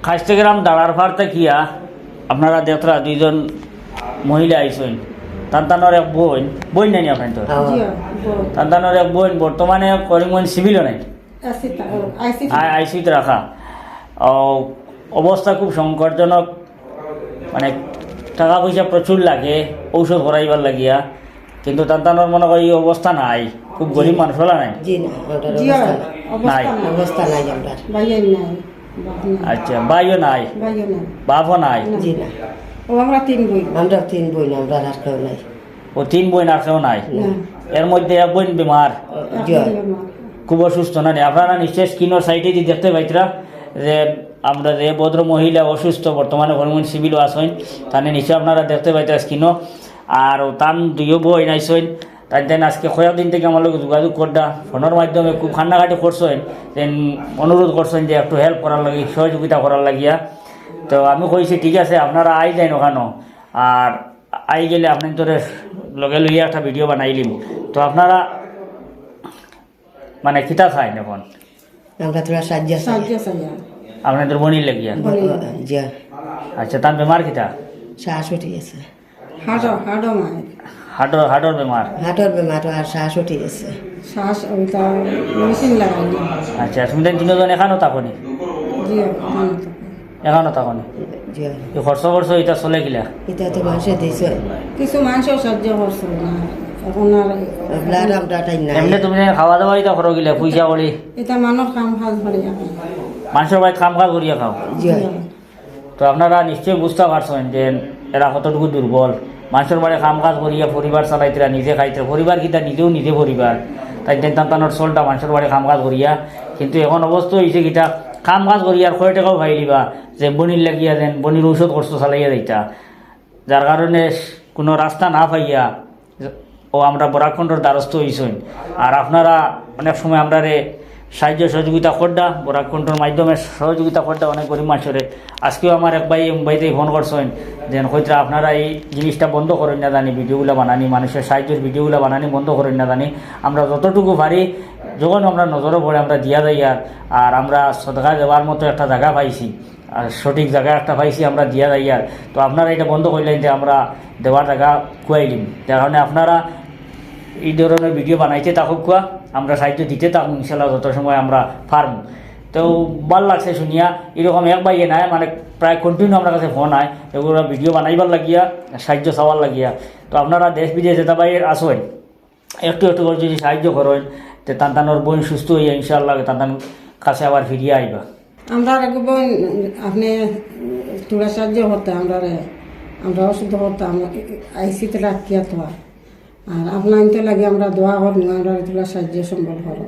খাইস্টেগ্রাম দাঁড়ার fur থাকিয়া আপনারা দেখরা দুইজন মহিলা আইসেন তান্তানোর এক বোন বোন নাই আপনার তো তান্তানোর এক বোন বর্তমানে করিমগঞ্জ সিভিলও নাই আইসিতে রাখা অবস্থা খুব সংকটজনক মানে টাকা পয়সা প্রচুর লাগে ঔষধ ভরাইবার লাগিয়া কিন্তু তান্তানোর মনে করি অবস্থা নাই খুব গরিব মানুষ হলা নাই নাই আচ্ছা ভাইও নাই বাপও নাই ও তিন বোন আর কেউ নাই এর মধ্যে এক বোন বেমার খুব অসুস্থ না আপনারা নিশ্চয় স্ক্রিনের সাইডে যে দেখতে পাইতরা যে আমরা যে ভদ্র মহিলা অসুস্থ বর্তমানে হরমোন সিভিলও আসেন তাহলে নিশ্চয় আপনারা দেখতে পাইতরা স্ক্রিনও আর তান দুইও বই নাইছেন তাই দেন আজকে কয়েকদিন থেকে আমার লোক যোগাযোগ করডা ফোনের মাধ্যমে খুব কান্নাকাটি করছেন দেন অনুরোধ করছেন যে একটু হেল্প করার লাগি সহযোগিতা করার লাগিয়া তো আমি কইছি ঠিক আছে আপনারা আই যান ওখানো আর আই গেলে আপনার তোর লগে লইয়া একটা ভিডিও বানাইলিম তো আপনারা মানে কিতা চাই এখন আমরা তোরা সাহায্য আপনাদের বনির লাগিয়া আচ্ছা তার বেমার কিতা শ্বাস উঠে গেছে হার্টর বেমার আর শ্বাস উঠে গেছে আচ্ছা শুনলেন তিনজন এখানো থাকনি এখানো থাকনি খরচ খরচ এটা চলে গিলা এটা তো মানুষে দিয়েছে কিছু মানুষ সহ্য করছে না এখন আর এমনি তুমি খাওয়া দাওয়া এটা করো গিলা পয়সা করি এটা মানুষ কাম কাজ করে মানুষের বাড়ি খাম খা করিয়া খাও তো আপনারা নিশ্চয়ই বুঝতে পারছেন যে এরা কতটুকু দুর্বল মানুষের বাড়ি কাম কাজ করিয়া পরিবার চালাইতেরা নিজে খাইতে পরিবার কিতা নিজেও নিজে পরিবার তাই তান্তানোর চলটা মানুষের বাড়ি কাম কাজ করিয়া কিন্তু এখন অবস্থা হয়েছে কিটা কাম কাজ করিয়া আর কয় টাকাও ভাই দিবা যে বনির লাগিয়া দেন বনির ঔষধ খরচ চালাইয়া দিতা যার কারণে কোনো রাস্তা না পাইয়া ও আমরা বরাকখণ্ডর দ্বারস্থ হয়েছেন আর আপনারা অনেক সময় আমরা সাহায্য সহযোগিতা করডা বরাকখণ্ডর মাধ্যমে সহযোগিতা করডা অনেক গরিব মানুষের আজকেও আমার এক ভাই মুম্বাইতে ফোন করছেন যে হয়তো আপনারা এই জিনিসটা বন্ধ করেন না জানি ভিডিওগুলো বানানি মানুষের সাহায্যের ভিডিওগুলো বানানি বন্ধ করেন না জানি আমরা যতটুকু পারি যখন আমরা নজরে পড়ে আমরা দিয়া যাই আর আমরা সদকা দেওয়ার মতো একটা জায়গা পাইছি আর সঠিক জায়গা একটা পাইছি আমরা দিয়া যাই তো আপনারা এটা বন্ধ করলেন যে আমরা দেওয়ার জায়গা খুয়াইলিম যার কারণে আপনারা এই ধরনের ভিডিও বানাইতে থাকুক কুয়া আমরা সাহায্য দিতে থাকুন ইনশাল্লাহ যত সময় আমরা পারব তো ভাল লাগছে শুনিয়া এরকম এক বাইয়ে নাই মানে প্রায় কন্টিনিউ আমার কাছে ফোন হয় এগুলো ভিডিও বানাইবার লাগিয়া সাহায্য চাওয়ার লাগিয়া তো আপনারা দেশ বিদেশ যেটা বাইরে আসেন একটু একটু করে যদি সাহায্য করেন তো তান্তানোর বোন সুস্থ হইয়া ইনশাল্লাহ তান্তান কাছে আবার ফিরিয়ে আইবা আমরা বোন আপনি তোরা সাহায্য করতে আমরা ওষুধ করতাম আইসিতে রাখিয়া তো আর আপনার লাগে আমরা দোয়া করবো আমরা তোরা সাহায্য সম্ভব করো।